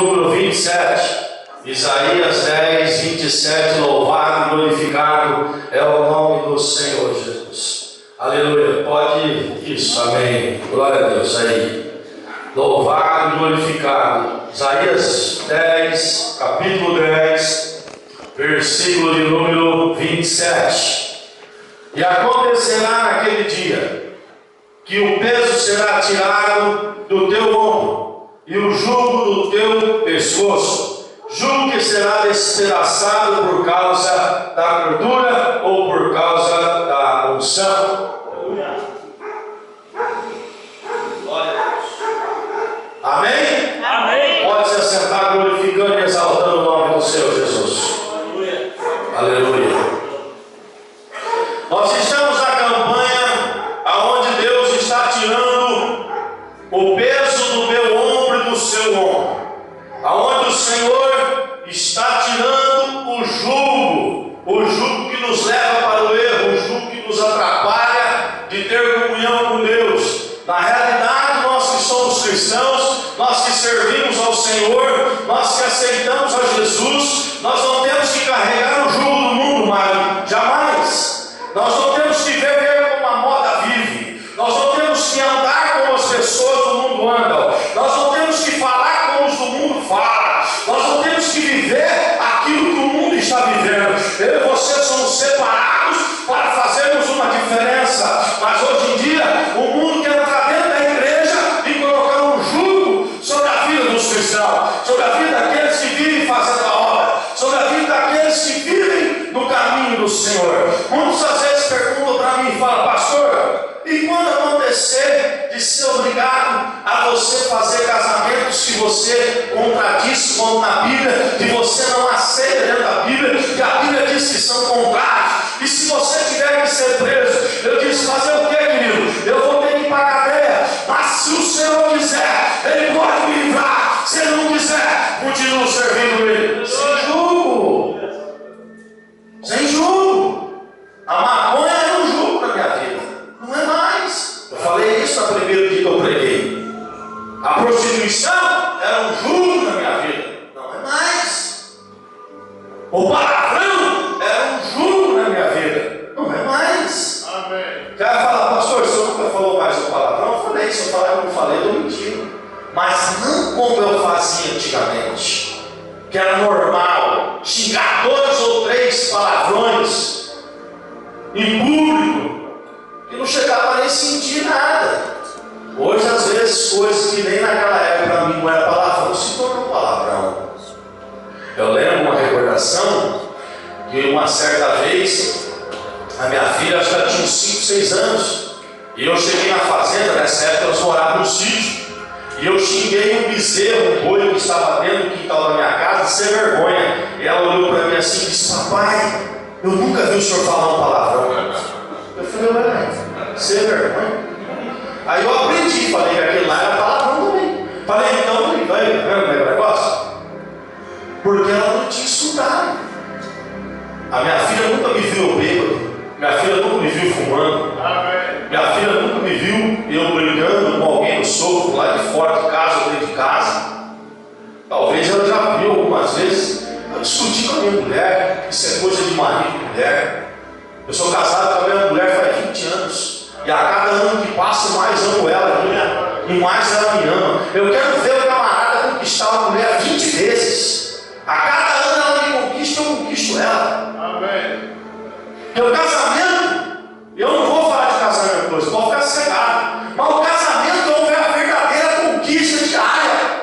número 27. Isaías 10, 27. Louvado e glorificado é o nome do Senhor Jesus. Aleluia. Pode isso, amém. Glória a Deus. Aí, louvado e glorificado. Isaías 10, capítulo 10, versículo de número 27. E acontecerá naquele dia que o peso será tirado do teu ombro e o jugo do teu pescoço, jugo que será despedaçado por causa da gordura ou por causa da unção. Glória a Deus. Amém? Amém. Pode se assentar glorificando e exaltando o nome do Senhor Jesus. Aleluia. Nós estamos na campanha aonde Deus está tirando o peso do meu ombro e do seu ombro, aonde o Senhor está tirando o jugo que nos leva para o erro, o jugo que nos atrapalha de ter comunhão com Deus. Na realidade, nós que somos cristãos, nós que servimos ao Senhor, nós que aceitamos a Jesus, nós não temos que carregar o jugo do mundo, mas jamais. Nós não temos que viver como a moda vive. Nós não temos que andar como as pessoas do mundo andam. Nós não temos que falar como os do mundo falam. Nós não temos que viver aquilo que o mundo está vivendo. Eu e você somos separados para fazermos uma diferença. Mas hoje em dia, o mundo quer entrar dentro da igreja e colocar um jugo sobre a vida dos cristãos, sobre a vida daqueles que vivem fazendo a obra, sobre a vida daqueles que vivem no caminho do Senhor. Muitos às vezes perguntam para mim e falam: pastor, e quando acontecer de ser obrigado a você fazer casamentos que você contradiz como na Bíblia, que você não aceita dentro da Bíblia, que a Bíblia diz que são contrários, e se você tiver que ser preso, eu disse: fazer o que, querido? Eu vou ter que ir para a cadeia, mas se o Senhor quiser, Ele pode me livrar. Se Ele não quiser, continuo servindo Ele. Sem jugo. Sem jugo. A maconha era um jugo na minha vida. Não é mais. Eu falei isso no primeiro dia que eu preguei. A prostituição era um jugo na minha vida. Não é mais. O palavrão era um jugo na minha vida. Não é mais. Amém. O cara fala: pastor, o senhor nunca falou mais do palavrão? Eu falei: se eu falar como eu falei, eu menti. Mas não como eu fazia antigamente, que era normal xingar 2 ou 3 palavrões em público, que não chegava nem a sentir nada. Hoje, às vezes, coisas que nem naquela época para mim não era palavrão, se tornou palavrão. Eu lembro uma recordação que uma certa vez a minha filha, acho que ela tinha uns 5, 6 anos, e eu cheguei na fazenda. Nessa época nós morávamos no sítio, e eu xinguei um bezerro, um boi que estava dentro do quintal da minha casa, sem vergonha. E ela olhou para mim assim e disse: papai, eu nunca vi o senhor falar um palavrão. Eu falei: ué, sem vergonha? Aí eu aprendi, falei que aquele lá era palavrão também. Falei: então, vai vendo o negócio? Porque ela não tinha estudado. A minha filha nunca me viu bêbado, minha filha nunca me viu fumando. Minha filha nunca me viu eu brigando com alguém no sofá, lá de fora de casa ou dentro de casa. Talvez ela já viu algumas vezes eu discutir com a minha mulher. Isso é coisa de marido e mulher. Eu sou casado com a minha mulher faz 20 anos. E a cada ano que passa, mais amo ela, e mais ela me ama. Eu quero ver o camarada conquistar uma mulher 20 vezes. A cada ano ela me conquista, eu conquisto ela. Amém. Porque o casamento, eu não vou falar de casamento depois, eu vou ficar cegado. Mas o casamento é a verdadeira conquista diária.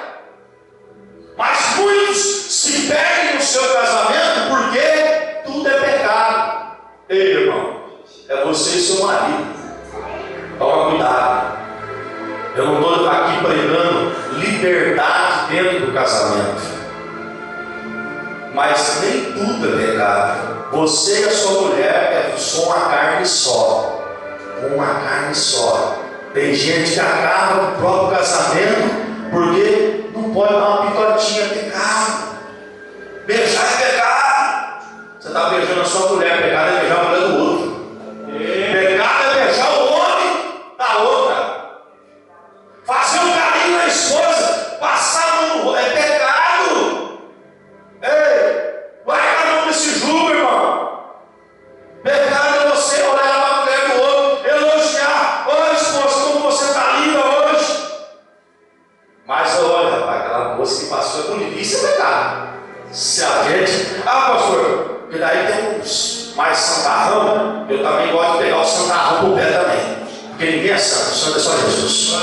Mas muitos se perdem no seu casamento porque tudo é pecado. Ei, irmão, é você e seu marido. Toma cuidado. Eu não estou aqui pregando liberdade dentro do casamento, mas nem tudo é pecado. Você e a sua mulher são uma carne só. Uma carne só. Tem gente que acaba com o próprio casamento porque não pode dar uma picotinha. É pecado. Beijar é pecado. Você está beijando a sua mulher. Pecado é beijar a mulher do outro. Pecado é beijar o homem da outra. Fazer um carinho na esposa. Passar no... é pecado. moça que passou é bonita. Isso é pecado. Se a gente... pastor, porque daí tem uns mais santarrão. Eu também gosto de pegar o santarrão pro pé também. Porque ninguém é santo, o santo é só Jesus.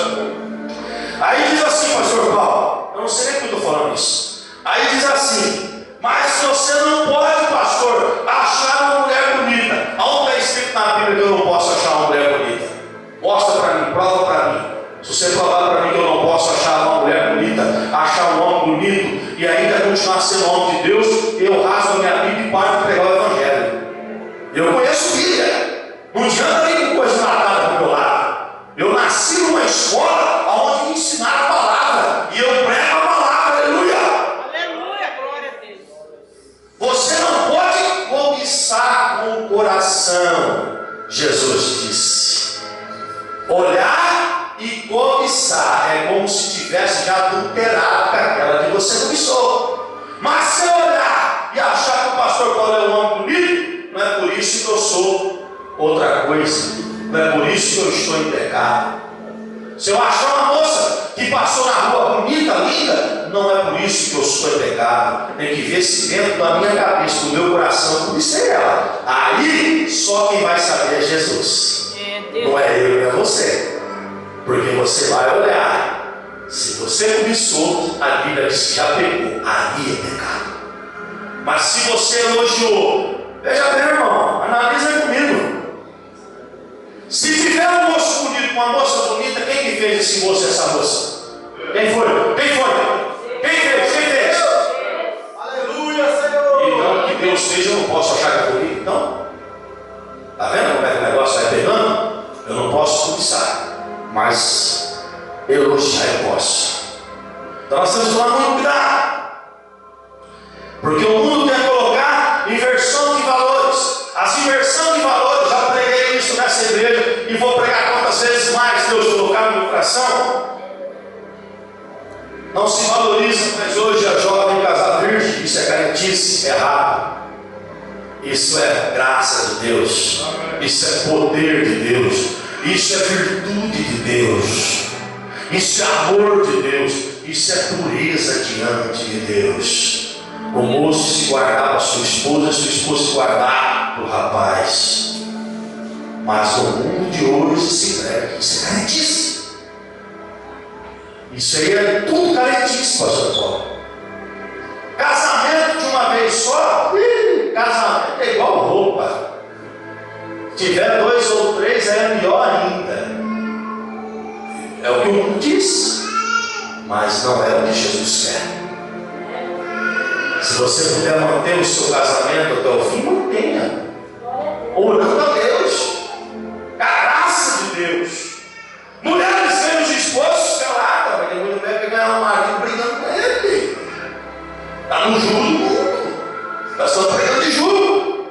Aí diz assim, pastor Paulo, eu não sei nem por que eu estou falando isso. Aí diz assim, mas você não pode, pastor, achar uma mulher bonita. Aonde está escrito na Bíblia que eu não posso achar uma mulher bonita? Mostra para mim, prova para mim. Se você provar para mim que eu não posso achar uma mulher bonita, achar um homem bonito e ainda continuar sendo homem de Deus, eu rasgo a minha Bíblia e paro de pregar o Evangelho. Eu conheço Bíblia. Não adianta nem com coisa matada do meu lado. Eu nasci numa escola onde me ensinaram a palavra e eu prego a palavra, aleluia. Aleluia, glória a Deus. Você não pode cobiçar com o coração, Jesus disse. Olhar e cobiçar é como se tivesse já adulterado com aquela que você cobiçou. Mas se eu olhar e achar que o pastor Paulo é um homem bonito, não é por isso que eu sou outra coisa. Não é por isso que eu estou em pecado. Se eu achar uma moça que passou na rua bonita, linda, não é por isso que eu estou em pecado. Tem que ver se dentro da minha cabeça, do meu coração, eu cobicei ela. Aí só quem vai saber é Jesus. Não é eu, não é você. Porque você vai olhar. Se você cobiçou, a Bíblia diz que já pecou. Aí é pecado. Mas se você elogiou, veja bem, irmão, analisa comigo. Se tiver um moço bonito com uma moça bonita, quem que fez esse moço e essa moça? Quem foi? Quem foi? Quem fez? Quem fez? Aleluia, Senhor! Então, o que Deus fez, eu não posso achar que é bonito, então? Tá vendo como é que o negócio vai pegando? Eu não posso cobiçar, mas elogiar eu posso. Então nós temos que tomar muito cuidado, porque o mundo quer colocar inversão de valores. As inversões de valores, já preguei isso nessa igreja e vou pregar quantas vezes mais Deus colocar no meu coração. Não se valoriza, mas hoje a jovem casar virgem, isso é carentice, é errado. Isso é graça de Deus, isso é poder de Deus, isso é virtude de Deus, isso é amor de Deus, isso é pureza diante de Deus. O moço se guardar para sua esposa se guardar para o rapaz. Mas no mundo de hoje se prega que isso é carentice. Isso aí é tudo carentice, pastor Paulo. Casamento de uma vez só, casamento é igual roupa. Se tiver 2 ou 3 é melhor ainda. É o que o mundo diz, mas não é o que Jesus quer. Se você puder manter o seu casamento até o fim, mantenha. Orando a Deus. A graça de Deus. Mulheres vendo os esposos caladas, mas tem muita mulher que ganha um marido brigando com ele. Está no jugo do mundo. Está só brigando de jugo.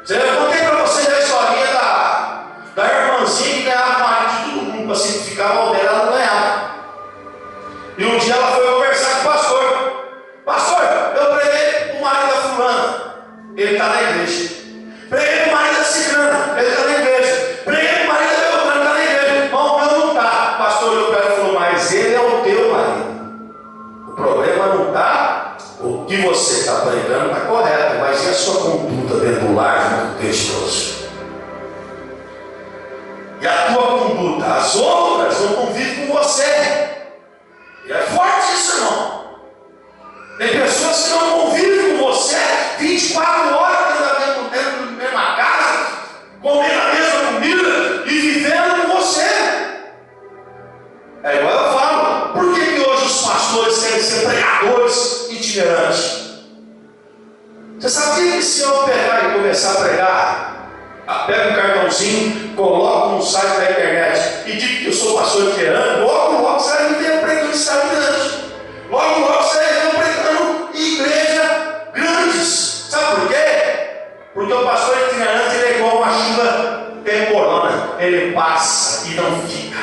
Eu contei para vocês a historinha da irmãzinha que ganhava o marido de todo mundo para simplificar, a dela ela não ganhava. E um dia ela foi conversar com o pastor. Pastor, eu preguei o marido da fulana, ele está na igreja. Preguei o marido da ciclana, ele está na igreja. Preguei o marido da beltrana, está na igreja. Irmão, o meu não está. O pastor olhou para ela e falou, mas ele é o teu marido. O problema não está, o que você está pregando está correto, mas e a sua conduta dentro do lar junto com o teu esposo? E a tua conduta, as outras não convivem com você. E é forte isso, irmão. Tem pessoas que não convivem com você 24 horas dentro da mesma casa, comendo a mesma comida e vivendo com você. É igual eu falo. Por que hoje os pastores querem ser pregadores itinerantes? Você sabia que se eu pegar e começar a pregar, pega um cartãozinho, coloca no site da internet e digo que eu sou pastor itinerante, logo você vai me ver pregando itinerante. Logo você vai me ver pregando em igreja grandes. Sabe por quê? Porque o pastor itinerante ele é igual uma chuva temporona. Ele passa e não fica.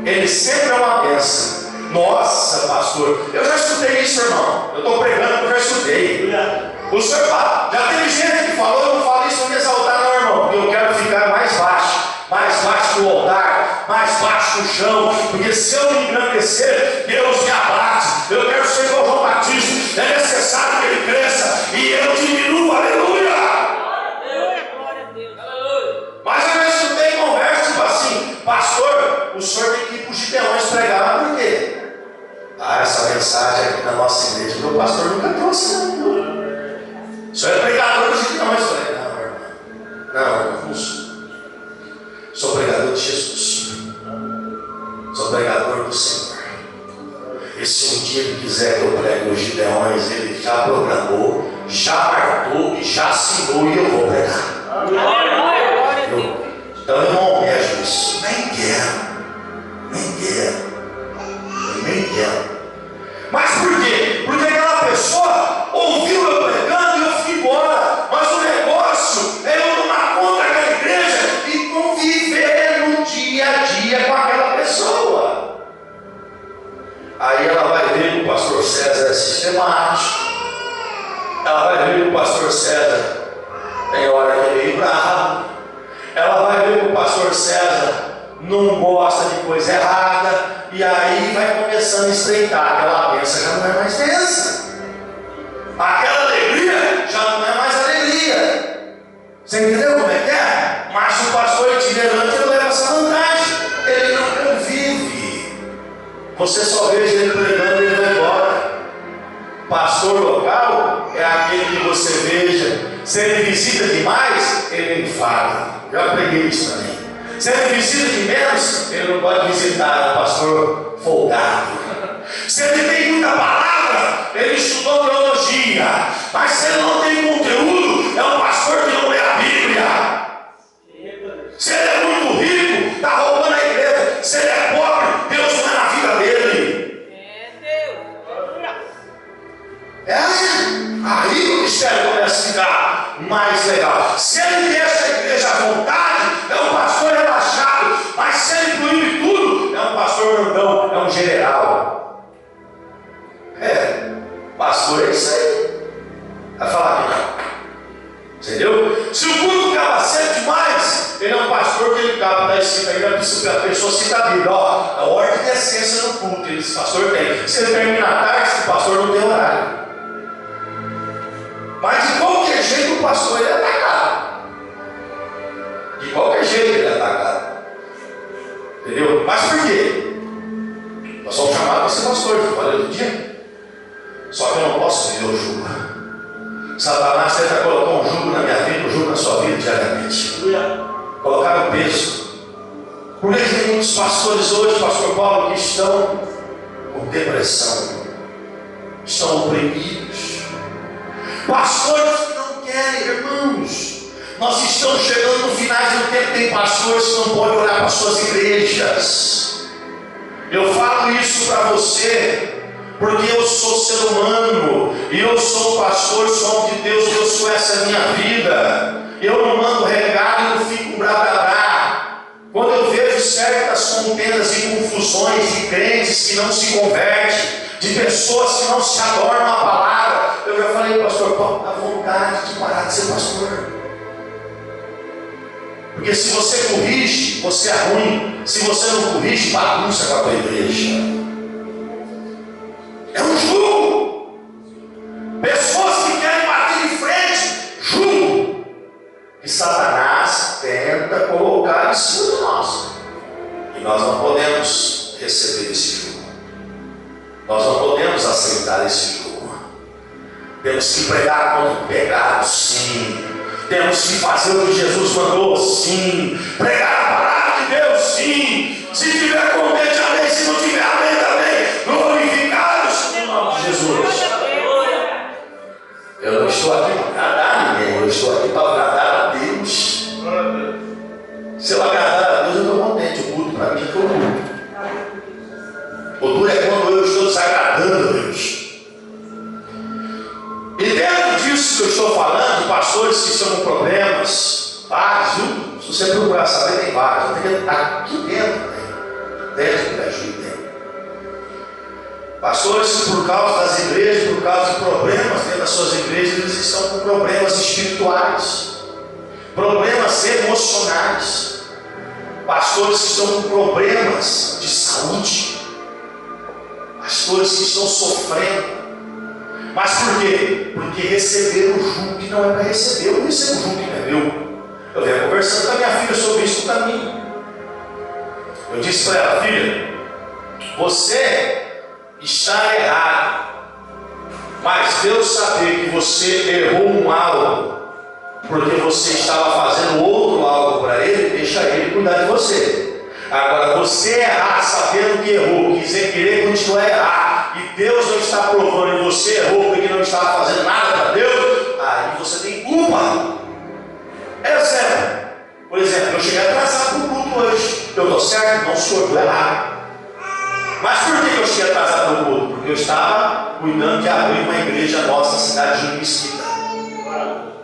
Ele sempre é uma bênção. Nossa, pastor, eu já escutei isso, irmão. Eu estou pregando porque eu já escutei. O senhor já teve gente que falou, eu não falo isso para me exaltar, não, irmão, porque eu quero ficar mais baixo do altar, mais baixo do chão, porque se eu me engrandecer, Deus me abate. Eu quero mensagem aqui na nossa igreja. Meu pastor nunca trouxe, não. O senhor é pregador? Eu disse, não, eu falei, não sou. Sou pregador de Jesus. Sou pregador do Senhor. E se um dia ele quiser que eu pregue os Gideões, ele já programou, já marcou e já assinou e eu vou pregar. Então eu não almejo isso. Nem quero. Mas por quê? Porque aquela pessoa ouviu eu pregando e eu fui embora. Mas o negócio é eu tomar conta daquela igreja e conviver no dia a dia com aquela pessoa. Aí ela vai ver que o pastor César é sistemático. Ela vai ver que o pastor César tem hora que é meio bravo. Ela vai ver que o pastor César não gosta de coisa errada. E aí vai começando a estreitar. Aquela bênção já não é mais densa. Aquela alegria já não é mais alegria. Você entendeu como é que é? Mas o pastor itinerante ele leva essa vantagem. Ele não convive. Você só veja ele pregando e ele vai embora. Pastor local é aquele que você veja. Se ele visita demais, ele nem fala. Já preguei isso também. Se ele visita de menos, ele não pode visitar, é um pastor folgado. Se ele tem muita palavra, ele estudou teologia. Mas se ele não tem conteúdo, é um pastor que não lê a Bíblia. Se ele é muito rico, está roubando a igreja. Se ele é pobre, Deus não é na vida dele. Aí o mistério começa a ficar mais legal. Se ele deixa a igreja à vontade, é um pastor relaxado. Mas se ele proíbe tudo, é um pastor mandão, é um general. Pastor é isso aí. Vai falar que não. Entendeu? Se o culto acaba cedo demais, ele é um pastor que ele acaba da escrita aí, a pessoa cita a Bíblia. A ordem de essência no culto, esse pastor tem. Se ele termina à tarde, esse pastor não tem horário. Mas de qualquer jeito o pastor ele é atacado. De qualquer jeito ele é atacado. Entendeu? Mas por quê? Nós somos chamados para ser pastor, falei do dia. Só que eu não posso viver o jugo. Satanás tenta colocar um jugo na minha vida, um jugo na sua vida diariamente. Colocar um peso. Por que tem muitos pastores hoje, pastor Paulo, que estão com depressão, estão oprimidos. Pastores que não querem, irmãos. Nós estamos chegando no final do tempo. Tem pastores que não podem olhar para suas igrejas. Eu falo isso para você porque eu sou ser humano e eu sou pastor, sou homem de Deus. Deus conhece a minha vida. Eu não mando recado e não fico brá. Quando eu vejo certas contendas e confusões de crentes que não se convertem, de pessoas que não se adornam a palavra, eu já falei, pastor Paulo, a vontade de parar de ser pastor. Porque se você corrige, você é ruim. Se você não corrige, bagunça com a tua igreja. É um jugo. Pessoas que querem bater de frente, jugo. E Satanás tenta colocar em cima de nós. E nós não podemos receber esse jugo. Nós não podemos aceitar esse jugo. Temos que pregar contra o pecado, sim. Temos que fazer o que Jesus mandou, sim. Pregar a palavra de Deus, sim. Se tiver contente, amém. Se não tiver, amém também. Glorificados no nome de Jesus. Eu não estou aqui para agradar ninguém. Eu estou aqui para agradar a Deus. Se eu agradar a Deus, eu estou contente. O culto para mim foi o culto. O duro é quando eu estou desagradando a Deus. E dentro disso que eu estou falando, pastores que estão com problemas, vários, viu? Se você procurar saber, tem vários. Aqui dentro, dentro da ajuda. Pastores que por causa das igrejas, por causa de problemas dentro das suas igrejas, eles estão com problemas espirituais, problemas emocionais. Pastores que estão com problemas de saúde, pastores que estão sofrendo. Mas por quê? Porque receberam o jugo que não é para receber. Eu não recebo o jugo que não é meu. Eu venho conversando com a minha filha sobre isso no caminho. Eu disse para ela, filha, você estar errado, mas Deus saber que você errou um algo, porque você estava fazendo outro algo para Ele, deixa Ele cuidar de você. Agora, você errar sabendo que errou, querer continuar a errar, e Deus não está provando, e você errou porque não estava fazendo nada para Deus, aí você tem culpa. É sério. Por exemplo, eu cheguei atrasado para o culto hoje. Eu estou certo? Não, senhor, estou errado. Mas por que eu cheguei atrasado para o culto? Porque eu estava cuidando de abrir uma igreja nossa na cidade de Mesquita.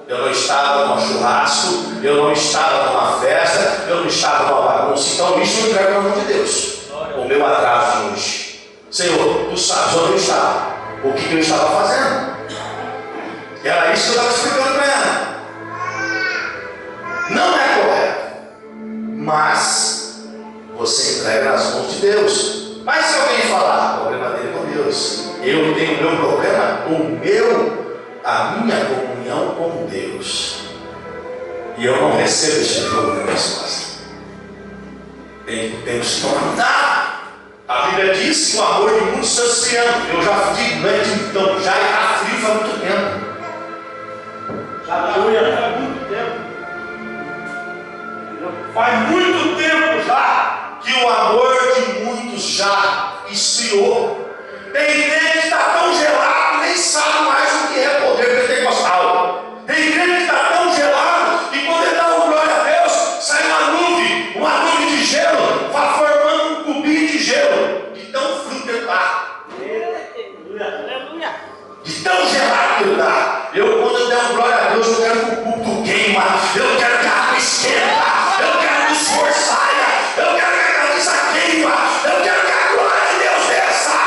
Eu não estava num churrasco, eu não estava numa festa, eu não estava numa bagunça. Então isso eu entrego no nome de Deus. O meu atraso de hoje. Senhor, tu sabes onde eu estava, o que eu estava fazendo. E era isso que eu estava explicando para ela. Não é correto, mas você entrega nas mãos de Deus. Mas se alguém falar, o problema dele com Deus, eu tenho o meu problema, a minha comunhão com Deus, e eu não recebo esse problema resposta. Temos que tomar. A Bíblia diz que o amor de muitos está esfriando. Eu já digo, não é de então, já está frio faz muito tempo. Aleluia, faz muito tempo. Faz muito tempo já que o amor de muitos já esfriou. Tem crente que está tão gelado que nem sabe mais o que é poder pentecostal. Tem crente que está tão gelado que quando ele dá um glória a Deus, sai uma nuvem de gelo, vai formando um cubinho de gelo, de tão frio que ele está. Aleluia. De tão gelado que ele está. Quando eu der um glória a Deus, eu quero que o culto queima, eu quero que a água esquenta, eu quero que o suor saia, eu quero que a camisa queima, eu quero que a glória de Deus desça.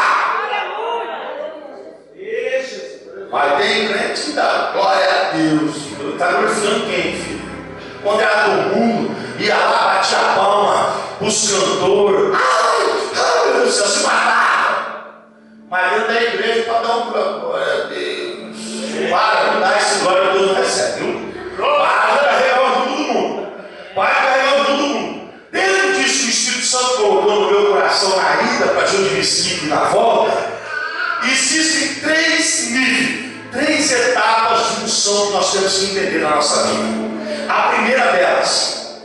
Mas tem crente que dá glória a Deus. Está glorificando quem, filho? Quando era do mundo, ia lá, batia a palma, os cantores, ai meu Deus do céu, se matava. Mas dentro da igreja, para dar um glória a Deus. Para de dar esse glória que Deus não recebe, viu? Para de carregar o todo mundo. Para de carregar o todo mundo. Dentro disso que o Espírito Santo colocou no meu coração na ida para João de Mesquita e na volta, existem três etapas de unção que nós temos que entender na nossa vida. A primeira delas,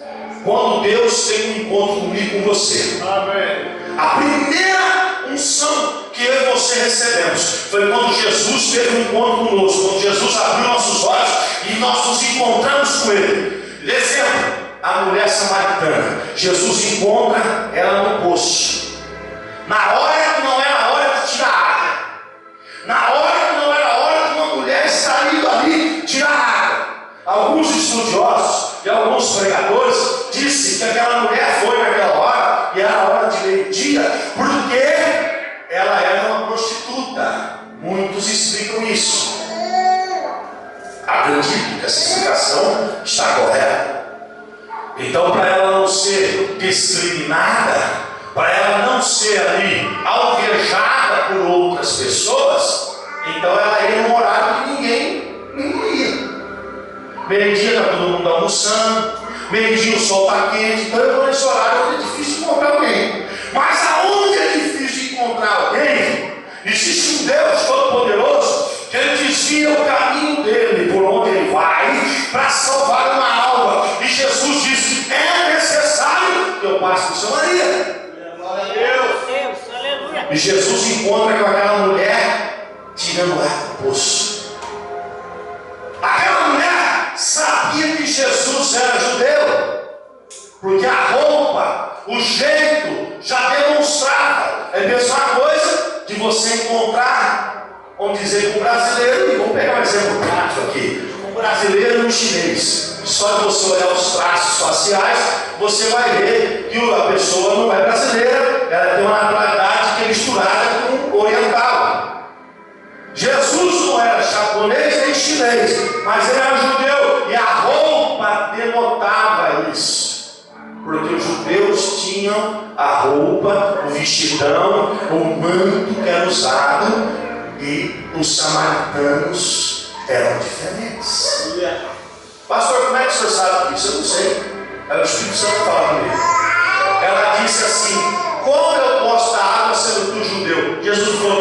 quando Deus tem um encontro comigo e com você. Amém. A primeira unção que eu e você recebemos foi quando Jesus teve um encontro conosco, quando Jesus abriu nossos olhos e nós nos encontramos com Ele. Exemplo, a mulher samaritana. Jesus encontra ela no poço. Na hora que não era a hora de tirar água. Na hora que não era a hora de uma mulher estar indo ali tirar água. Alguns estudiosos e alguns pregadores dizem que aquela mulher foi naquela hora e era a hora de meio-dia, porque ela era uma prostituta. Muitos explicam isso. Acredito que essa explicação está correta. Então, para ela não ser discriminada, para ela não ser ali alvejada por outras pessoas, então ela ia num horário que ninguém ia. Meio-dia está todo mundo almoçando, meio-dia o sol está quente, então eu vou nesse horário, é difícil encontrar alguém. Mas aonde é difícil encontrar alguém, existe um Deus Todo-Poderoso que Ele desvia o caminho dele, por onde Ele vai, para salvar uma alma. E Jesus disse: é necessário que eu passe por São Maria. Glória a Deus. Deus, aleluia. E Jesus encontra com aquela mulher tirando água do poço. Aquela mulher sabia que Jesus era judeu, porque a roupa, o jeito já demonstrava. É a mesma coisa de você encontrar, vamos dizer, um brasileiro, e vamos pegar um exemplo prático aqui, um brasileiro e um chinês. Só de você olhar os traços faciais, você vai ver que a pessoa não é brasileira, ela tem uma naturalidade que é misturada com oriental. Jesus não era japonês nem chinês, mas ele era judeu, e a roupa denotava isso, porque os judeus tinham a roupa, o vestidão, o manto que era usado, e os samaritanos eram diferentes. Pastor, como é que o senhor sabe disso? Eu não sei. Era o Espírito Santo que falava comigo. Ela disse assim: como eu posso dar água sendo tu judeu? Jesus falou: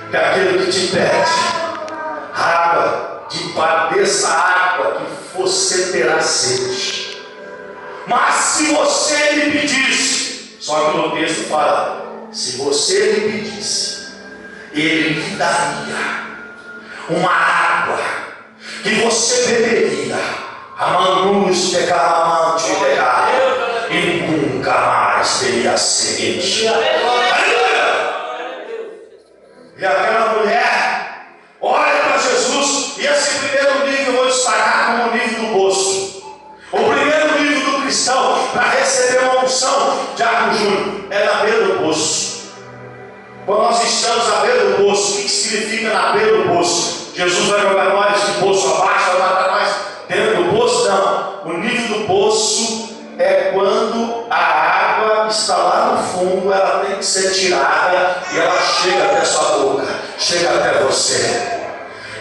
que aquele que te pede água, dessa água que você terá sede. Mas se você lhe pedisse, só que no texto fala, se você lhe pedisse, ele lhe daria uma água que você beberia, a manus de calamante e nunca mais teria sede. Aleluia! E aquela mulher olha para Jesus, e esse primeiro nível eu vou destacar como o nível do poço. O primeiro nível do cristão para receber uma unção de Diácono Júnior é na beira do poço. Quando nós estamos à beira do poço, o que significa na beira do poço? Jesus vai jogar nós de poço abaixo, vai matar nós dentro do poço? Não. O nível do poço é quando a água está lá no fundo, ela tem que ser tirada e ela chega até sua boca, chega até você.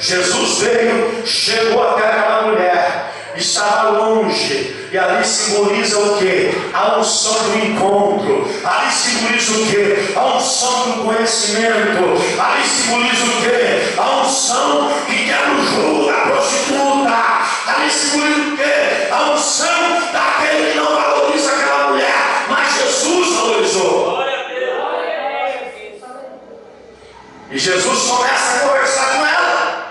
Jesus veio, chegou até aquela mulher, estava longe, e ali simboliza o que? A unção do encontro. Ali simboliza o que? A unção do conhecimento. Ali simboliza o que? A unção que quer o jugo da prostituta. Ali simboliza o que? A unção daquele que não valoriza aquela mulher, mas Jesus valorizou. E Jesus começa a conversar com ela,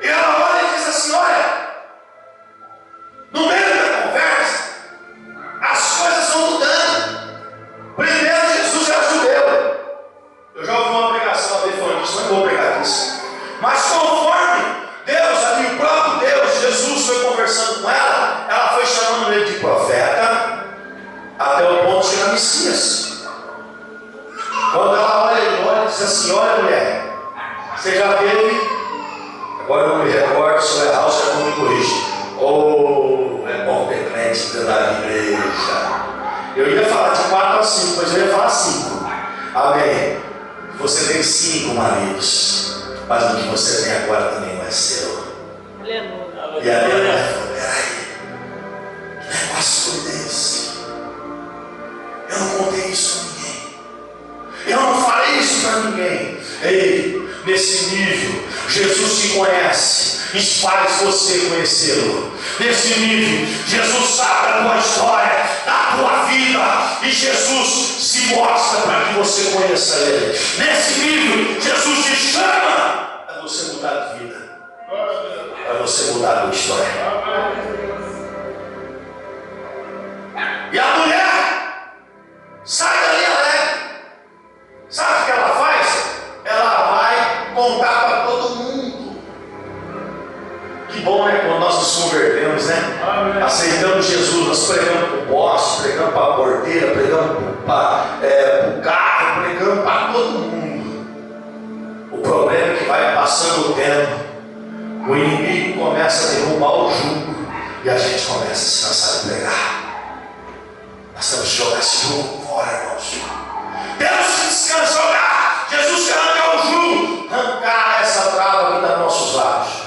e ela olha e diz assim: olha, no meio da conversa, as coisas vão mudando. Primeiro, Jesus era judeu. Eu já ouvi uma pregação ali falando disso, não vou pregar isso. Mas conforme Deus, ali o próprio Deus, Jesus foi conversando com ela, ela foi chamando ele de profeta, até o ponto de chegar Messias. Quando ela olha, ele olha e diz assim: olha, mulher, você já teve, agora eu não me recordo, se eu errar, você já me corrige. Oh, é bom ter crente dentro da igreja. Eu ia falar de 4 a 5, mas eu ia falar 5. Amém. Você tem 5 maridos, mas o que você tem agora também não é seu. Aleluia. E a minha mulher falou: peraí, que negócio foi desse? Eu não contei isso a ninguém. Eu não falei isso para ninguém. Ei, nesse nível, Jesus te conhece e faz você conhecê-lo. Nesse nível, Jesus sabe a tua história, da tua vida, e Jesus se mostra para que você conheça Ele. Nesse nível, Jesus te chama para você mudar de vida, para você mudar a tua história. E a mulher sai dali alegre. Sabe o que ela faz? Ela vai contar para todo mundo. Que bom, né? Quando nós nos convertemos, né? Amém. Aceitamos Jesus, nós pregamos para o poste, pregamos para a porteira, pregamos para o carro, pregamos para todo mundo. O problema é que vai passando o tempo, o inimigo começa a derrubar o jugo e a gente começa a se cansar de pregar. Nós temos que jogar esse jugo fora, irmãos. Deus descansa jogar. Jesus quer arrancar o jugo, arrancar essa trava aqui dos nossos lábios.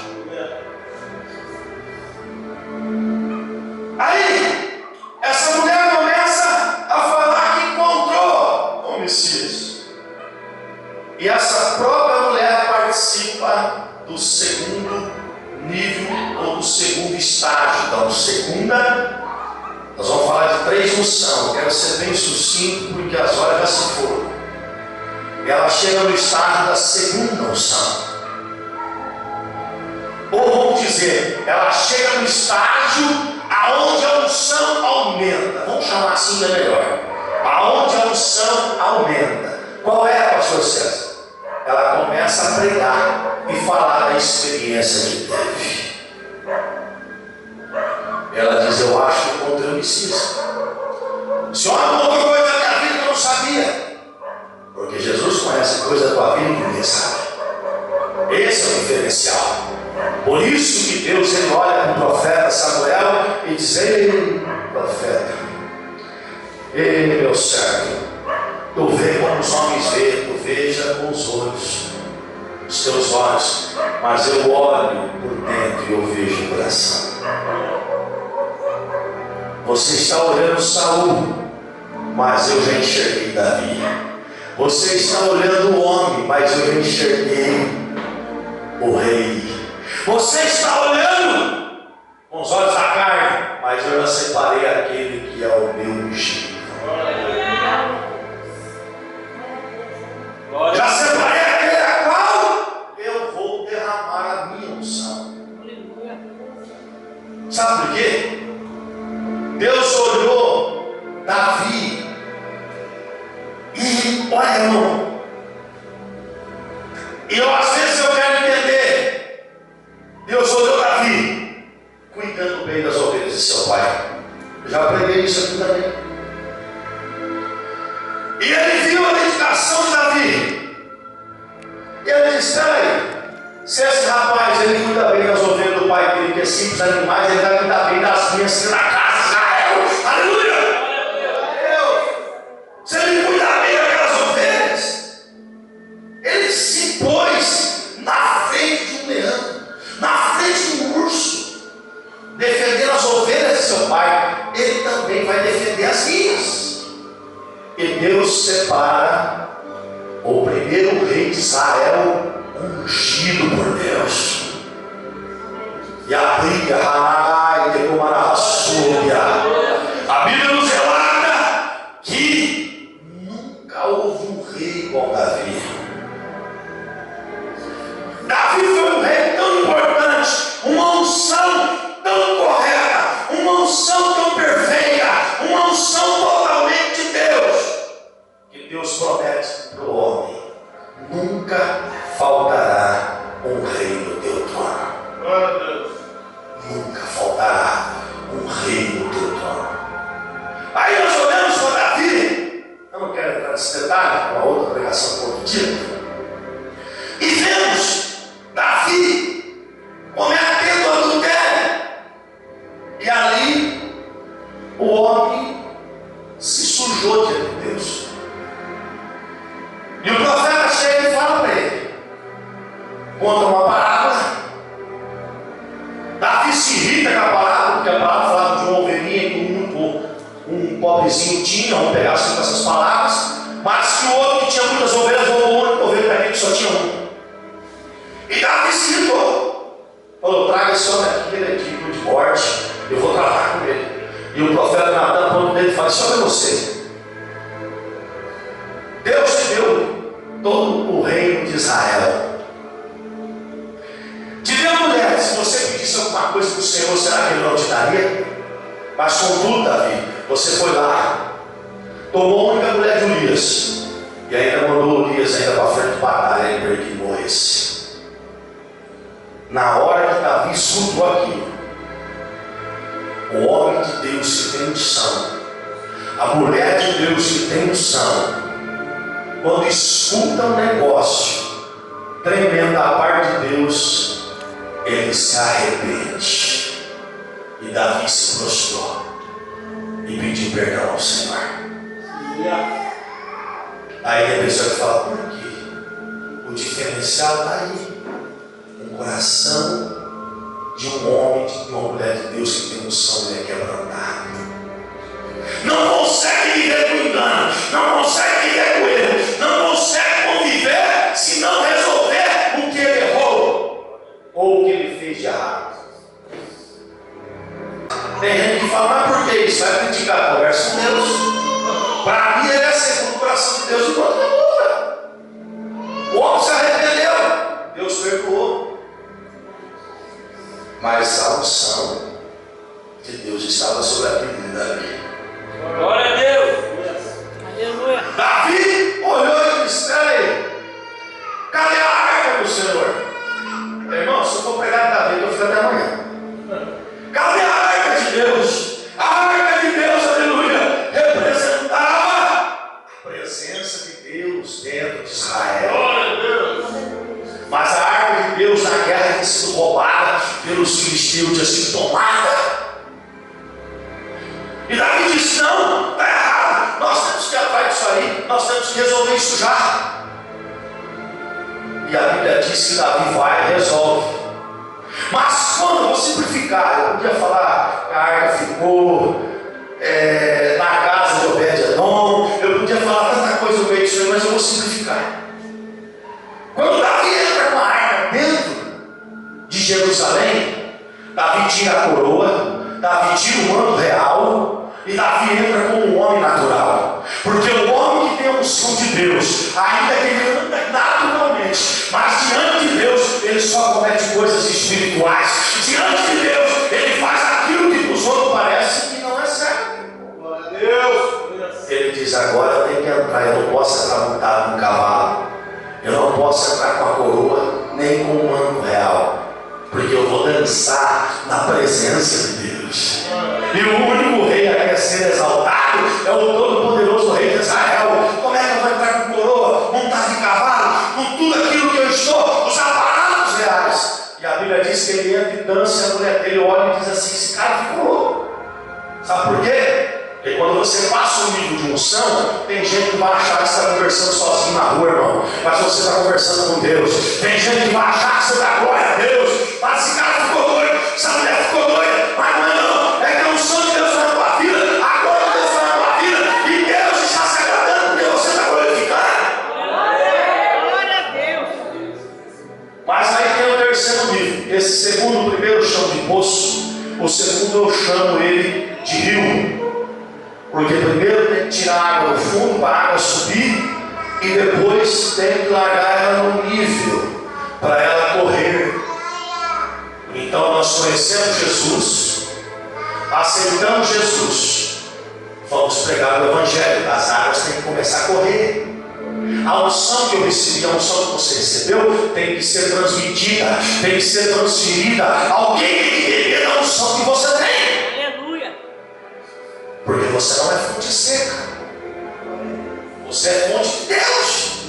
Aí, essa mulher começa a falar que encontrou o Messias. E essa própria mulher participa do segundo nível, ou do segundo estágio. Então, segunda, nós vamos falar de 3 unções. Eu quero ser bem sucinto, porque as horas já se foram. Ela chega no estágio da segunda unção. Ou vamos dizer, ela chega no estágio aonde a unção aumenta. Vamos chamar assim, que é melhor. Aonde a unção aumenta. Qual é, pastor César? Ela começa a pregar e falar da experiência que teve. Ela diz: eu acho que encontrei o Messias. O Senhor contou coisa da minha vida que eu não sabia. Porque Jesus conhece coisa da tua vida que ninguém sabe. Esse é o diferencial. Por isso que Deus, ele olha para o profeta Samuel e diz: ei, profeta, ei, meu servo, tu vê como os homens veem, tu veja com os olhos, os teus olhos, mas eu olho por dentro e eu vejo o coração. Você está olhando Saul, mas eu já enxerguei Davi. Você está olhando o homem, mas eu enxerguei o rei. Você está olhando com os olhos da carne, mas eu já separei aquele que é o meu ungido. Já separei aquele a qual eu vou derramar a minha unção. Sabe por quê? Deus olhou Davi e olha, irmão, às vezes eu quero entender. Deus olhou Davi cuidando bem das ovelhas de seu pai. Eu já preguei isso aqui também. E ele viu a dedicação de Davi. E ele disse: peraí, se esse rapaz ele cuida bem das ovelhas do pai dele, que é simples animais, ele vai cuidar bem das minhas que na casa de Israel. Aleluia! Se ele cuidar bem daquelas ovelhas, ele se pôs na frente de um leão, na frente de um urso, defendendo as ovelhas de seu pai. Ele também vai defender as minhas. E Deus separa o primeiro rei de Israel, ungido por Deus. E a briga, a Bíblia nos relata que nunca houve um rei igual Davi. Davi foi um rei tão importante, uma unção tão correta, uma unção tão perfeita, uma unção totalmente de Deus, que Deus promete para o homem: nunca faltará um rei no teu trono. Nunca faltará um rei no teu trono. Aí nós olhamos para Davi, eu não quero entrar nesse detalhe, uma outra pregação por dia, e vemos Davi cometendo adultério, e ali o homem se sujou diante de Deus. E o profeta chega e fala para ele, conta uma parábola. Davi se irrita com a parábola, porque a parábola falava de uma ovelhinha que um pobrezinho tinha, vamos pegar assim com essas palavras, mas que o outro que tinha muitas ovelhas roubou uma única ovelha daquele que só tinha uma. E Davi se irritou, falou: traga esse homem aqui, ele é digno de morte, eu vou tratar com ele. E o profeta Natan aponta dele e fala: só é você. Deus te deu todo o reino de Israel. Te deu mulher, se você pedisse alguma coisa para o Senhor, será que Ele não te daria? Mas contudo, Davi, você foi lá, tomou a única mulher de Urias, e ainda mandou Urias ainda para frente de batalha para que morresse. Na hora que Davi escutou aquilo, o homem de Deus que tem unção, a mulher de Deus que tem unção, quando escuta um negócio tremendo da parte de Deus, ele se arrepende. E Davi se prostrou e pediu perdão ao Senhor. Aí a pessoa que fala: por quê? O diferencial está aí. Um coração de um homem, de uma mulher de Deus que tem unção, ele é quebrantado. Não consegue viver com engano, não consegue viver com erro, não consegue conviver se não resolver o que ele errou ou o que ele fez de errado. Tem gente que fala: mas por que isso? Vai criticar, conversa com Deus. Para mim, ele é segundo o coração de Deus enquanto namora. O homem se arrependeu, Deus perdoou, mas a unção de Deus estava sobre a vida de Davi. Glória a Deus. Aleluia. Davi olhou e disse: peraí, cadê a arca do Senhor? Irmão, se eu for pregar de Davi, eu fico até amanhã. Cadê a arca de Deus? A arca de Deus, aleluia, representava a presença de Deus dentro de Israel. Mas a arca de Deus na guerra tinha sido roubada pelos filisteus, tinha sido tomada. E Davi disse: não, está errado, nós temos que ir atrás disso aí, nós temos que resolver isso já. E a Bíblia diz que Davi vai e resolve. Mas quando eu vou simplificar, eu podia falar que a arca ficou na casa de Obed-Edom, eu podia falar tanta coisa no meio disso, mas eu vou simplificar. Quando Davi entra com a arca dentro de Jerusalém, Davi tira a coroa, Davi tira o manto real, e Davi entra como um homem natural. Porque o homem que tem a unção de Deus, ainda que ele anda naturalmente, mas diante de Deus, ele só comete coisas espirituais. Diante de Deus, ele faz aquilo que para os outros parece que não é certo. Glória a Deus. Ele diz: agora eu tenho que entrar, eu não posso entrar montado num cavalo, eu não posso entrar com a coroa, nem com o manto real, porque eu vou dançar na presença de Deus. E o único rei a quer ser exaltado é o todo-poderoso rei de Israel. Como é que eu vou entrar com coroa, montado de cavalo, com tudo aquilo que eu estou, os aparatos reais? E a Bíblia diz que ele entra e dança, e a mulher dele olha e diz assim: esse cara ficou louco. Sabe por quê? Porque quando você passa um nível de unção, tem gente que vai achar que você está conversando sozinho na rua, irmão. Mas você está conversando com Deus. Tem gente que vai achar que você dá glória a Deus. Mas esse cara ficou doido, essa mulher ficou doida. Mas não é não. É que a unção de Deus está na tua vida. A glória de Deus está na tua vida. E Deus está se agradando porque você está glorificando. Glória a Deus. Mas aí tem o terceiro nível. Esse segundo, o primeiro eu chamo de poço. O segundo eu chamo ele de rio. Porque primeiro tem que tirar a água do fundo para a água subir, e depois tem que largar ela no nível para ela correr. Então nós conhecemos Jesus, aceitamos Jesus, vamos pregar o Evangelho. As águas têm que começar a correr. A unção que eu recebi, a unção que você recebeu, tem que ser transmitida, tem que ser transferida. Alguém tem que beber da unção que você tem. Porque você não é fonte seca, você é fonte de Deus.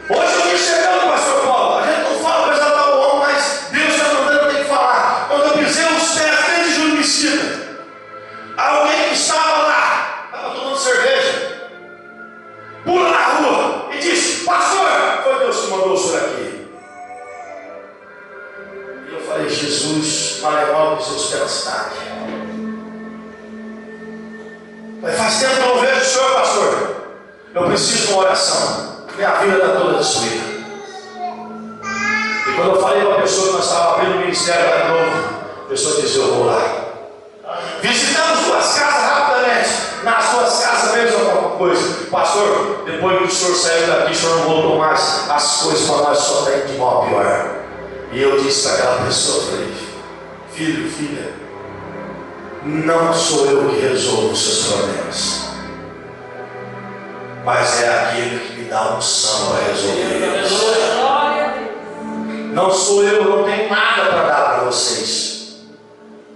Hoje eu estou chegando, pastor Paulo. A gente não fala para exaltar o homem, mas Deus está mandando, eu tenho que falar. Quando eu pisei os pés dentro de Júlio Mesquita, alguém que estava lá, estava tomando cerveja, pula na rua e diz: pastor, foi Deus que mandou o senhor aqui. E eu falei: Jesus, Malemão, pisou os pés na cidade. Mas faz tempo que eu não vejo o senhor, pastor. Eu preciso de uma oração. Minha vida está toda destruída. E quando eu falei para a pessoa que nós estávamos abrindo o ministério lá de novo, a pessoa disse: eu vou lá. Visitamos duas casas rapidamente. Nas duas casas mesmo alguma coisa. Pastor, depois que o senhor saiu daqui, o senhor não voltou mais. As coisas para nós só tem de mal a pior. E eu disse para aquela pessoa, falei: filho, filha, não sou eu que resolvo os seus problemas, mas é aquele que me dá unção para resolver. Não sou eu, não tenho nada para dar para vocês,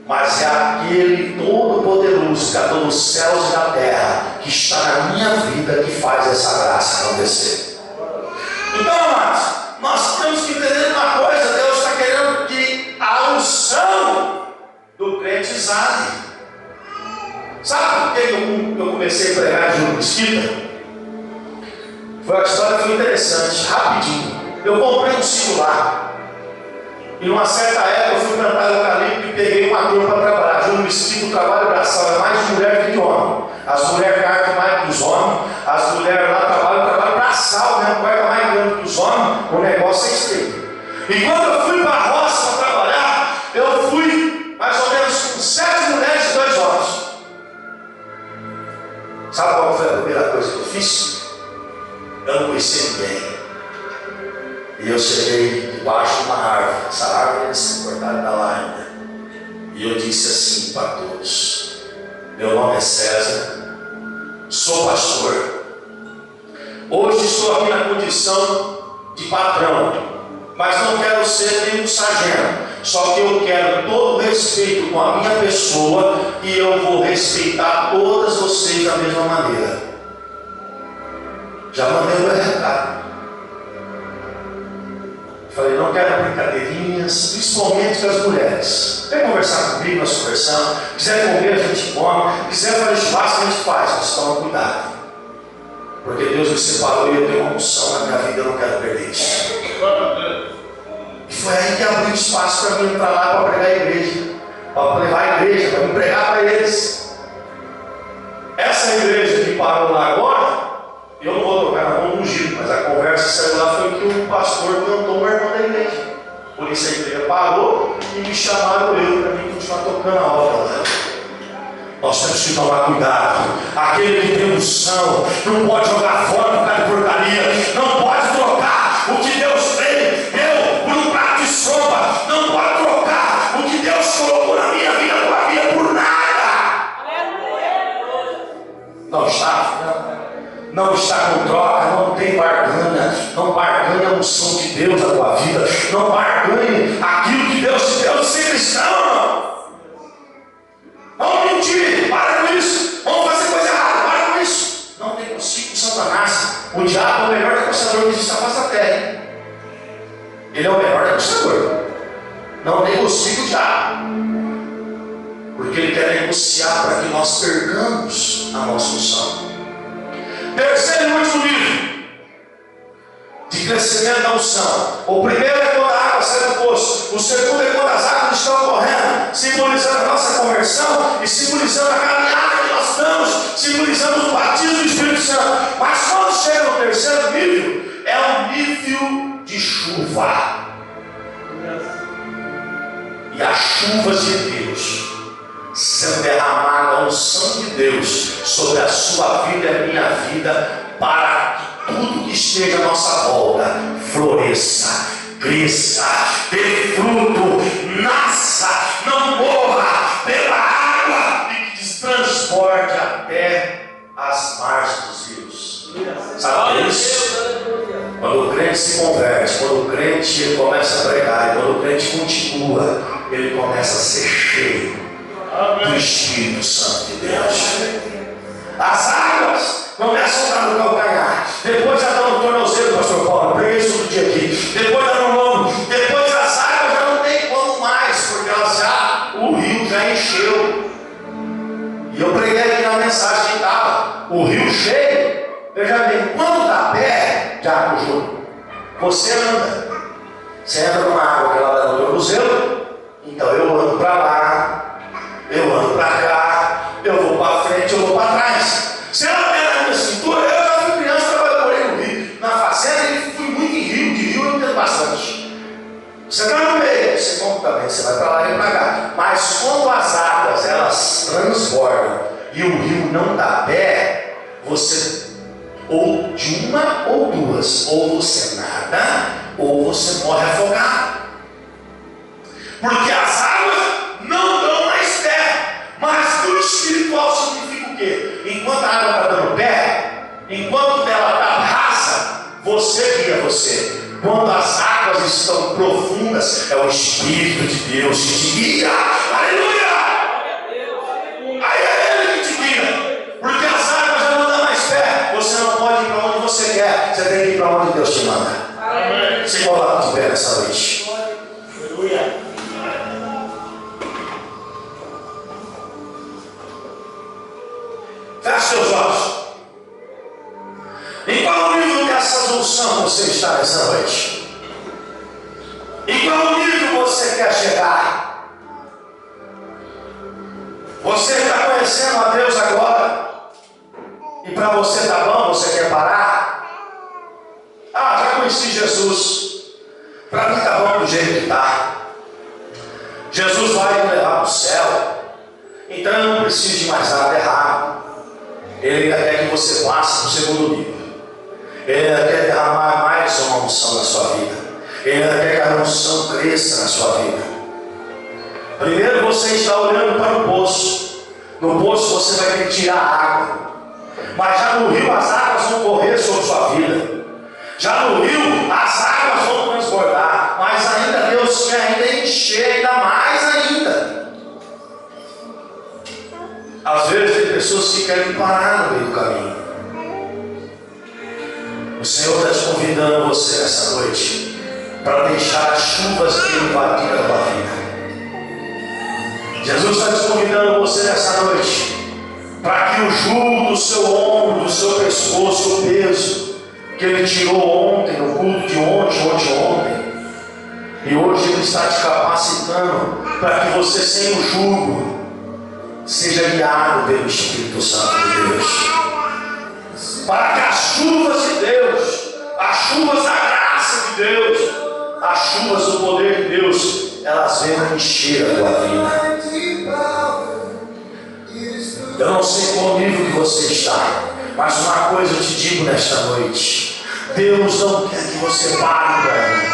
mas é aquele todo-poderoso, Criador dos céus e da terra, que está na minha vida, que faz essa graça acontecer. Então, amados, nós temos que entender uma coisa: Deus está querendo que a unção do crente exale. Sabe por que eu comecei a pregar em Júlio Mesquita? A história foi interessante, rapidinho. Eu comprei um celular, e numa certa época eu fui plantar eucalipto e peguei uma turma para trabalhar. Júlio Mesquita, o trabalho braçal é mais de mulher que de homem. As mulheres carregam mais que os homens, as mulheres lá trabalham braçal, né? Carregam mais grande que os homens, o negócio é estreito. E quando eu fui para a roça para trabalhar, eu fui mais ou menos com 7 mulheres e 2 homens. Sabe qual foi a primeira coisa que eu fiz? Eu não conhecia ninguém. E eu cheguei debaixo de uma árvore. Essa árvore ia ser cortada da lá ainda. E eu disse assim para todos: meu nome é César, sou pastor. Hoje estou aqui na condição de patrão, mas não quero ser nenhum sargento. Só que eu quero todo respeito com a minha pessoa, e eu vou respeitar todas vocês da mesma maneira. Já mandei o meu recado. Falei: não quero brincadeirinhas, principalmente com as mulheres. Quer conversar comigo, nós conversamos. Quiser comer, a gente come. Quiser fazer churrasco, a gente faz. Mas toma cuidado, porque Deus me separou e eu tenho uma unção na minha vida, eu não quero perder isso. E foi aí que abriu espaço para mim entrar lá para pregar a igreja, para levar a igreja, para me pregar para eles. Essa igreja que parou lá agora, eu não pastor cantou o irmão da igreja. Por isso a igreja parou e me chamaram eu para mim continuar tocando a obra. Nós temos que tomar cuidado. Aquele que tem unção não pode jogar fora por causa de porcaria. Não pode trocar o que Deus deu por um prato de sopa. Não pode trocar o que Deus colocou na minha vida, na tua vida, por nada. Não está com troca, não tem barganha. Não barganha a unção de Deus na tua vida. Não barganhe aquilo que Deus te deu de ser cristão, irmão. Vamos mentir, para com isso. Vamos fazer coisa errada, para com isso. Não negocie com Satanás. O diabo é o melhor negociador que existe na face da terra. Ele é o melhor negociador. Não negocie com o diabo, porque ele quer negociar para que nós percamos a nossa unção. Terceiro e último nível de crescimento da unção. O primeiro é quando a água sai do poço. O segundo é quando as águas estão correndo, simbolizando a nossa conversão e simbolizando a caminhada que nós damos, simbolizando o batismo do Espírito Santo. Mas quando chega no terceiro nível, é um nível de chuva. E as chuvas de Deus sendo derramada, a unção de Deus sobre a sua vida e a minha vida, para que tudo que esteja à nossa volta floresça, cresça, dê fruto, nasça, não morra pela água e que transporte até as margens dos rios. Sabe isso? Quando o crente se converte, quando o crente começa a pregar, e quando o crente continua, ele começa a ser cheio do Espírito Santo de Deus. As águas começam a dar no calcanhar, depois já dão no tornozelo, pastor Paulo, eu preguei isso todo dia aqui. Depois dá no ombro, depois as águas já não tem como mais, porque o rio já encheu. E eu preguei aqui na mensagem que estava: o rio cheio, veja bem, quando dá pé, Diácono Júnior, você anda. Você entra numa água que ela dá no tornozelo, então eu ando para lá, eu ando para cá, eu vou para frente, eu vou para trás. Se ela pega na minha cintura, eu já fui criança, trabalhei no rio, na fazenda, e fui muito em rio, de rio eu entendo bastante. Você está no meio, você compra também, você vai para lá e para cá. Mas quando as águas elas transbordam e o rio não dá pé, você ou de uma ou duas, ou você nada, ou você morre afogado. Porque as águas não dão mais pé. Mas no espiritual significa o quê? Enquanto a água está dando pé, enquanto ela está rasa, você guia você. Quando as águas estão profundas, é o Espírito de Deus que te guia. Aleluia! Aí é Ele que te guia. Porque as águas já não dão mais pé. Você não pode ir para onde você quer. Você tem que ir para onde Deus te manda. Amém. Se coloca de pé nessa noite. Aleluia. Feche seus olhos. Em qual nível dessa unção você está nessa noite? Em qual nível você quer chegar? Você está conhecendo a Deus agora? E para você está bom? Você quer parar? Ah, já conheci Jesus. Para mim está bom do jeito que está. Jesus vai me levar para o céu. Então eu não preciso de mais nada errado. Ele ainda quer que você passe para o segundo nível. Ele ainda quer derramar mais uma unção na sua vida. Ele ainda quer que a unção cresça na sua vida. Primeiro você está olhando para o poço. No poço você vai ter que tirar a água. Mas já no rio as águas vão correr sobre sua vida. Já no rio as águas vão transbordar. Mas ainda Deus quer ainda encher ainda mais ainda. Às vezes tem pessoas que querem parar no meio do caminho. O Senhor está te convidando você nessa noite para deixar as chuvas dele invadir a tua vida. Jesus está te convidando você nessa noite para que o jugo do seu ombro, do seu pescoço, o peso que ele tirou ontem, no culto de ontem, e hoje ele está te capacitando para que você, sem o jugo, seja guiado pelo Espírito Santo de Deus, para que as chuvas de Deus, as chuvas da graça, graça de Deus, as chuvas do poder de Deus, elas vêm encher a tua vida. Eu não sei qual nível que você está, mas uma coisa eu te digo nesta noite: Deus não quer que você pare por aí.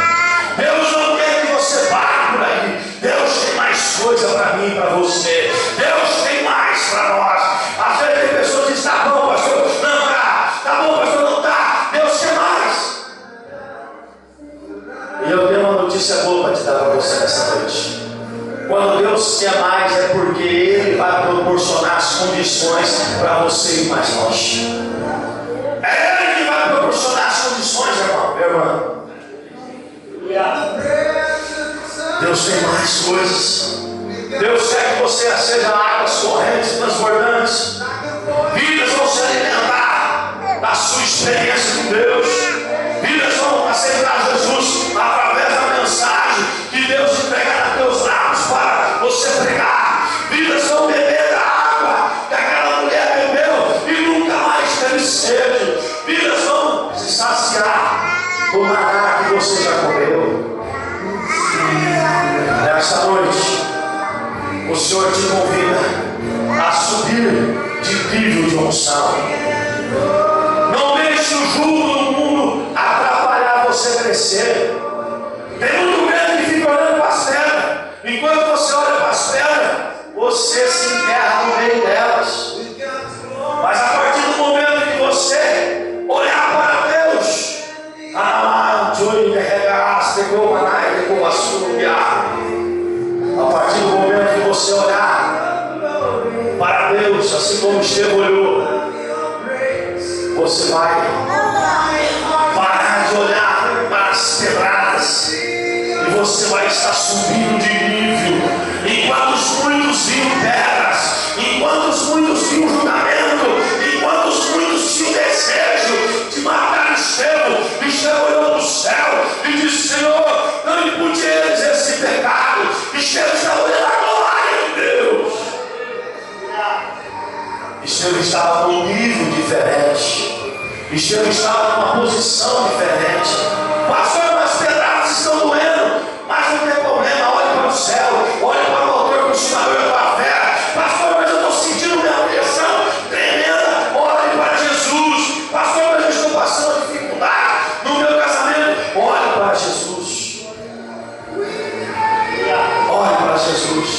Deus não quer que você pare por aí. Deus tem mais coisa para mim e para você. Deus tem mais para nós. Às vezes tem pessoas que dizem: tá bom, pastor, não tá. Tá bom, pastor, não tá. Deus quer mais. E eu tenho uma notícia boa para te dar para você nessa noite. Quando Deus quer mais, é porque Ele vai proporcionar as condições para você ir mais longe. É Ele que vai proporcionar as condições, irmão, meu irmão. Deus tem mais coisas. Deus quer que você seja águas correntes, transbordantes. Vidas vão se alimentar da sua experiência com Deus. Vidas vão aceitar Jesus através da mensagem que Deus entregar nos teus lábios para você pregar. Vidas vão beber da água que aquela mulher bebeu e nunca mais teve sede. Vidas vão se saciar do maná que você já comeu. Nesta noite, o Senhor te convida a subir de nível de unção. Não deixe o jugo do mundo atrapalhar você crescer. Tem muito medo que fica olhando para as pedras. Enquanto você olha para as pedras, você se enterra no meio delas. Mas a partir do momento que você olhar para Deus, a partir do momento que você olhar para Deus, assim como Estevão olhou, você vai parar de olhar para as pedradas e você vai estar subindo de nível. Enquanto muitos viam pedras, enquanto muitos viam julgamento, enquanto muitos tinham desejo de matar Estevão, Estevão olhou para o céu e disse: Senhor, não impute a eles esse pecado. Estevão estava olhando a glória de Deus. Estevão estava num nível diferente. Estevão estava numa posição diferente. Pastor, as pedradas estão doendo, mas não tem problema. Olhe para o céu, olhe para o autor, consumador da tua fé. Pastor, mas eu estou sentindo minha pressão tremenda. Olhe para Jesus. Pastor, mas eu estou passando dificuldade no meu casamento. Olhe para Jesus. Olhe para Jesus.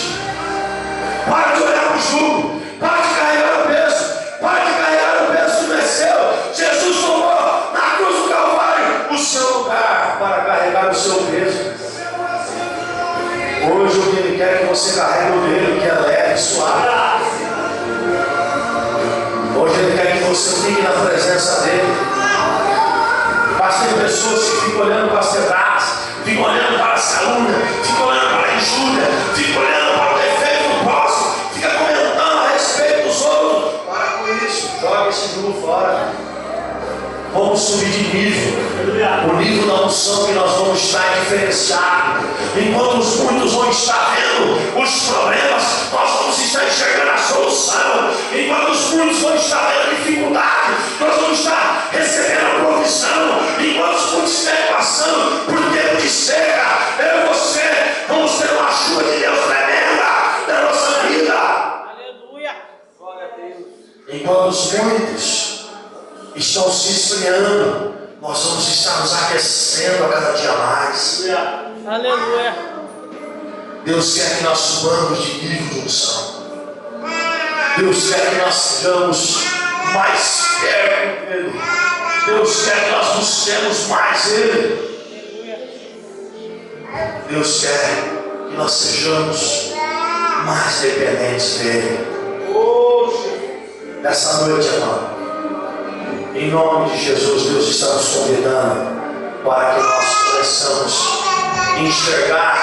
Para de olhar para o jugo. Para de carregar o peso. Para de carregar o peso que não é seu. Jesus tomou na cruz do Calvário o seu lugar para carregar o seu peso. Hoje o que Ele quer é que você carregue o dele, que é leve e suave. Hoje Ele quer que você fique na presença dele. Mas tem pessoas que ficam olhando para as pedradas, ficam olhando para a calúnia, ficam olhando para a injúria, ficam olhando para o defeito do próximo, ficam comentando a respeito dos outros. Para com isso, joga esse jogo fora. Vamos subir de nível. O nível da unção que nós vamos estar diferenciado. Enquanto os muitos vão estar vendo os problemas, nós vamos estar enxergando a solução. Enquanto os muitos vão estar vendo a dificuldade, nós vamos estar recebendo a provisão. Enquanto os muitos estiverem passando por tempo de seca, eu e você vamos ter uma chuva de Deus tremenda na nossa vida. Aleluia. Glória a Deus. Enquanto os muitos estão se esfriando, nós vamos estar nos aquecendo a cada dia mais. Aleluia. Deus quer que nós subamos de nível de unção. Deus quer que nós sejamos mais perto dele. Deus quer que nós busquemos mais Ele. Deus quer que nós sejamos mais dependentes dele. Nessa noite, irmão, em nome de Jesus, Deus está nos convidando para que nós possamos enxergar,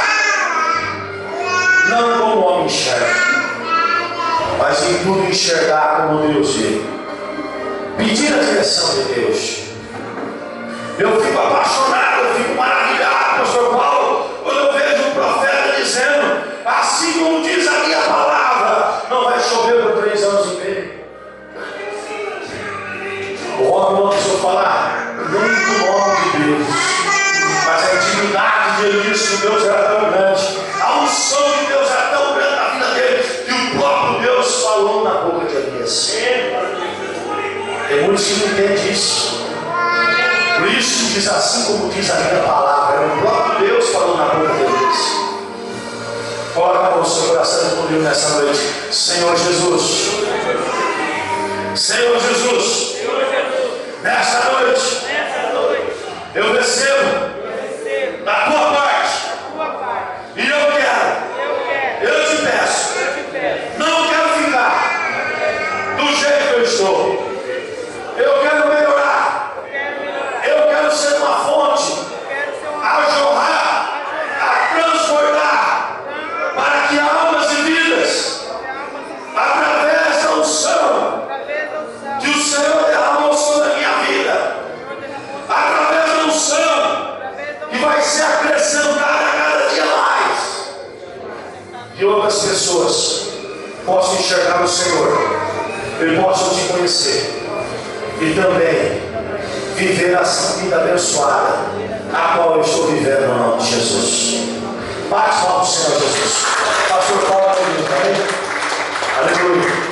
não como o homem enxerga, mas em tudo enxergar como Deus vê. Pedir a direção de Deus. Eu fico apaixonado, eu fico maravilhado, pastor Paulo, quando eu vejo um profeta dizendo: assim como diz a minha palavra, não vai chover por 3 anos e meio. O homem não precisou falar nem do nome de Deus, de Elias de Deus era tão grande, a unção de Deus era tão grande na vida dele, que o próprio Deus falou na boca de Elias. Tem muitos que não entendem isso. Por isso diz assim como diz a minha palavra, o próprio Deus falou na boca de Elias. Ora com o seu coração comigo nessa noite. Senhor Jesus, Senhor Jesus, nessa noite eu recebo da tua parte, e eu te peço, não quero ficar do jeito que eu estou, eu quero melhorar, eu quero ser uma fonte a jorrar, a transbordar, para que almas e vidas, através da unção que o Senhor derramou sobre a minha vida, através da unção que vai ser acrescentada a cada dia mais, que outras pessoas possam enxergar o Senhor e possam te conhecer, e também viver essa vida abençoada a qual eu estou vivendo no nome de Jesus. Bate palmas, Senhor Jesus. Pastor Paulo, amém? Aleluia.